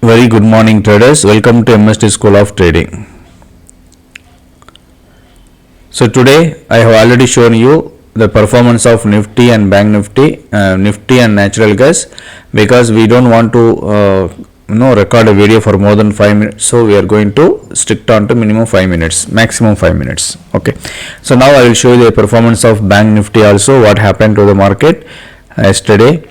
Very good morning traders, welcome to MST School of Trading. So today I have already shown you the performance of Nifty and Bank Nifty, Nifty and natural gas, because we don't want to record a video for more than 5 minutes, so we are going to stick on to minimum 5 minutes, maximum 5 minutes. Okay, so now I will show you the performance of Bank Nifty also, what happened to the market yesterday.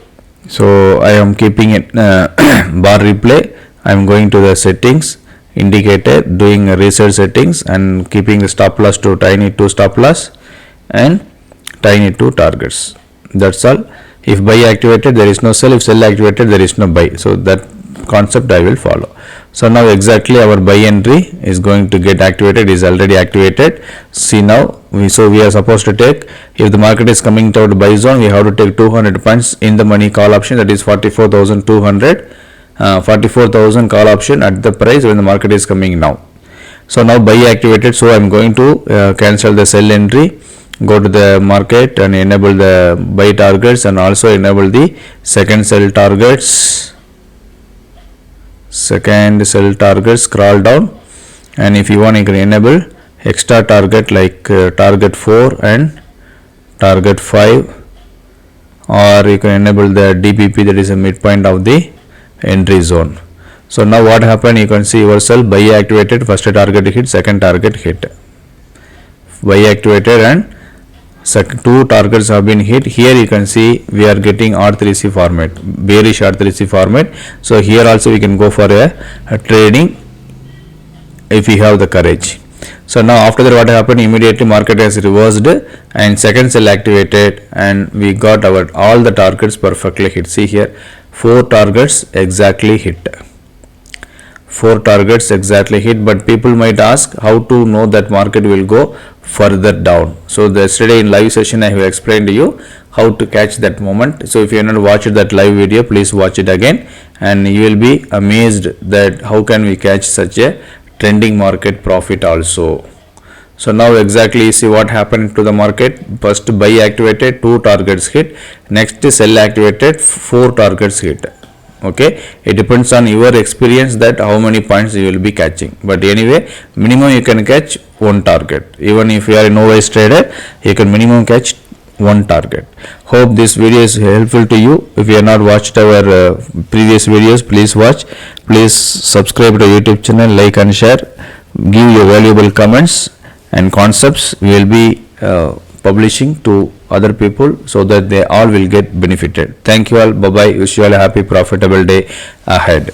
So I am keeping it bar replay. I am going to the settings, indicator, doing reset settings and keeping the stop loss to tiny to stop loss and tiny to targets. That's all. If buy activated, there is no sell. If sell activated, there is no buy. So that concept I will follow. So now exactly our buy entry is going to get activated, is already activated. See now, we are supposed to take, if the market is coming toward buy zone, we have to take 200 points in the money call option, that is 44,200. 44,000 call option at the price when the market is coming now. So now buy activated, so I am going to cancel the sell entry, go to the market and enable the buy targets and also enable the second sell targets. Second sell targets, scroll down, and if you want you can enable extra target like target 4 and target 5, or you can enable the DPP, that is a midpoint of the entry zone. So now what happened, you can see yourself, buy activated, first target hit, second target hit, buy activated and two targets have been hit. Here you can see we are getting R3C format, bearish R3C format. So here also we can go for a trading if we have the courage. So now after that what happened, immediately market has reversed and second sell activated and we got our all the targets perfectly hit. See here, 4 targets exactly hit. 4 targets exactly hit, but people might ask how to know that market will go further down. So yesterday in live session I have explained to you how to catch that moment. So if you have not watched that live video, please watch it again and you will be amazed that how can we catch such a trending market profit also. So now exactly see what happened to the market. First buy activated, 2 targets hit, next sell activated, 4 targets hit. Okay, it depends on your experience that how many points you will be catching, but anyway minimum you can catch 1 target. Even if you are a novice trader, you can minimum catch 1 target. Hope this video is helpful to you. If you have not watched our previous videos, please watch. Please subscribe to YouTube channel, like and share, give your valuable comments and concepts we will be publishing to other people so that they all will get benefited. Thank you all. Bye bye. Wish you all a happy profitable day ahead.